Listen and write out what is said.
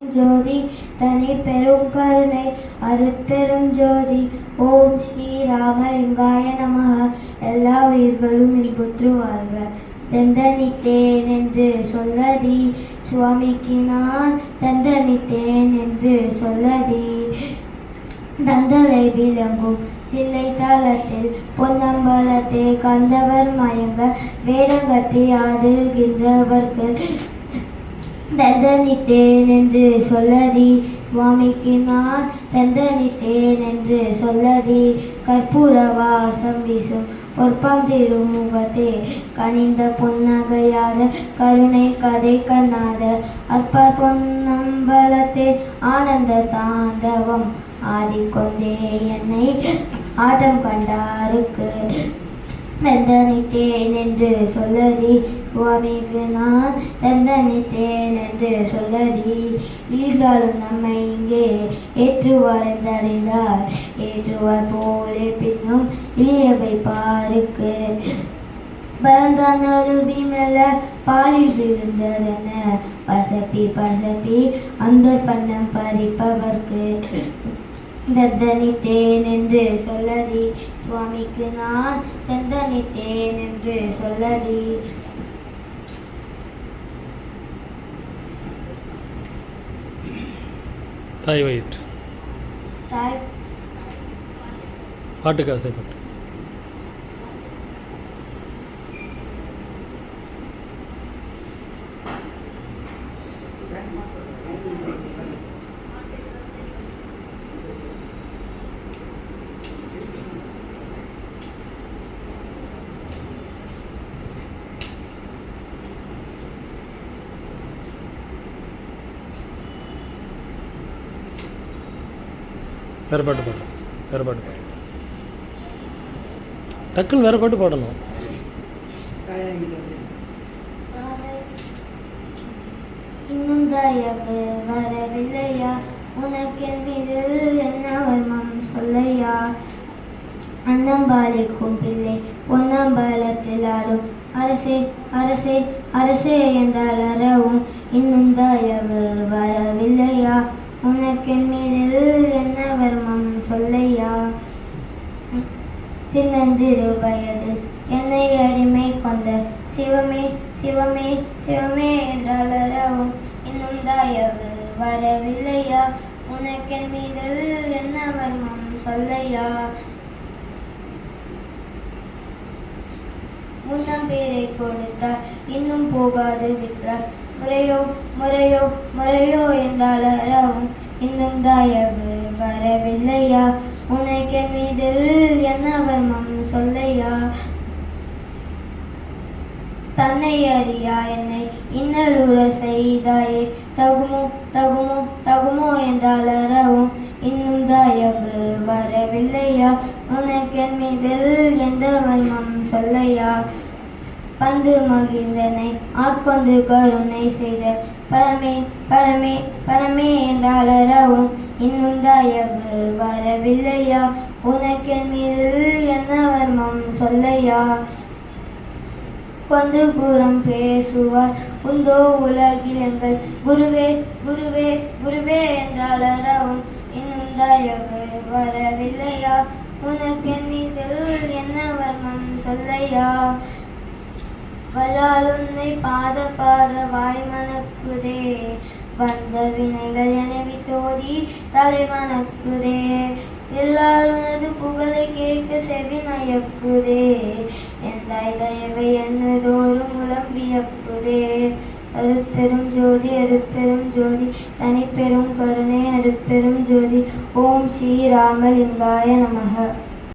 ஜோதி தனி பெரும் கருணை அருட்பெரும் ஜோதி. ஓம் ஸ்ரீ ராமலிங்காய நமஹ. எல்லா உயிர்களும் இன்புற்று வாழ்க. தந்தனித்தேன் என்று சொல்லதி சுவாமிக்கு நான் தந்தனித்தேன் என்று சொல்லதி. தந்தலை விளங்கும் தில்லை தலத்தில் பொன்னம்பலத்தை கந்தவர் மயங்க வேடங்கத்தி ஆடுகின்றவர்க்கு தந்தனித்தேன் என்று சொல்லதி சுவாமிக்கு நான் தந்தனித்தேன் என்று சொல்லதி. கற்பூர வாசம் வீசும் பொற்பம் திருமுகத்தே கனிந்த பொன்னகையாத கருணை கதை கண்ணாத அற்ப பொன்னம்பலத்தே ஆனந்த தாண்டவம் ஆடிக்கொண்டே என்னை ஆட்டம் கண்டாருக்கு தந்தனித்தேன் என்று சொல்லதி சுவாமிக்கு நான் தந்தனித்தேன் என்று சொல்லதி. இழிந்தாலும் நம்மை இங்கே ஏற்றுவார் என்றடைந்தார் ஏற்றுவார் போலே பின்னும் இழிய வைப்பாருக்கு. பலந்தான் அருவி மெல்ல பாலில் விழுந்ததென பசப்பி பசப்பி அந்த பண்ணம் பறிப்பவர்க்கு தந்தனித்தேன் என்று சொல்லதி சுவாமிக்கு நான் தந்தனித்தேன் என்று சொல்லதி. தாய் வயிற்று தாய் பாட்டுக்கு ஆசைப்பட்டு வேறு பாட்டு பாடணும். வேறு பாட்டு பாடணும். டக்குன்னு வேறு பாட்டு பாடணும். இன்னும் தயவு வரவில்லையா உனக்கென் மீது என்ன வர்மம் சொல்லையா. அன்னம்பாலிக்கும் பிள்ளை பொன்னம்பலத்தில் ஆடும் அரசே அரசே அரசே என்றால் அறவும் இன்னும் தயவு வரவில்லையா உனக்கென் மீது என்ன வர்மம் சொல்லையா. சின்னஞ்சிறு வயதில் என்னை அடிமை கொண்ட சிவமே சிவமே சிவமே என்றால் அறவும் இன்னும் தயவு வரவில்லையா உனக்கென் மீது என்ன வர்மம் சொல்லையா. முன்னம் பேரை கொடுத்தார் இன்னும் போகாது விற்றார் முறையோ முறையோ முறையோ என்றால் அறவும் இன்னும் தயவு வரவில்லையா உனக்கென் மீது என்ன வர்மம் சொல்லையா. தன்னை அறியா என்னை இன்னருள செய்தாயே தகுமோ தகுமோ தகுமோ என்றால் அறவும் இன்னும் தயவு வரவில்லையா உனக்கென் மீது எந்த வர்மம் சொல்லையா. பந்து மகிழ்ந்தனை ஆட்கொண்டு கருணை செய்த பரமே பரமே பரமே என்றால் அறவும் இன்னும் தயவு வரவில்லையா உனக்கென் மீது என்ன வர்மம் சொல்லையா. கொண்டு கூறம் பேசுவார் உந்தோ உலகிலங்கள் குருவே குருவே குருவே என்றால் அறவும் இன்னும் தயவு வரவில்லையா உனக்கென் மீது என்ன வர்மம் சொல்லையா. வல்லால் உன்னை பாத பாத வாய் மணக்குதே வந்த வினைகள் எனவே தோதி தலை மணக்குதே எல்லாருனது புகழை கேட்க செவி மயக்குதே எந்தாய் தயவை என்னதோறும் உளம் வியக்குதே. அருட்பெரும் ஜோதி அருட்பெரும் ஜோதி தனி பெரும் கருணை அருட்பெரும் ஜோதி. ஓம் ஸ்ரீ ராமலிங்காய நமஹ.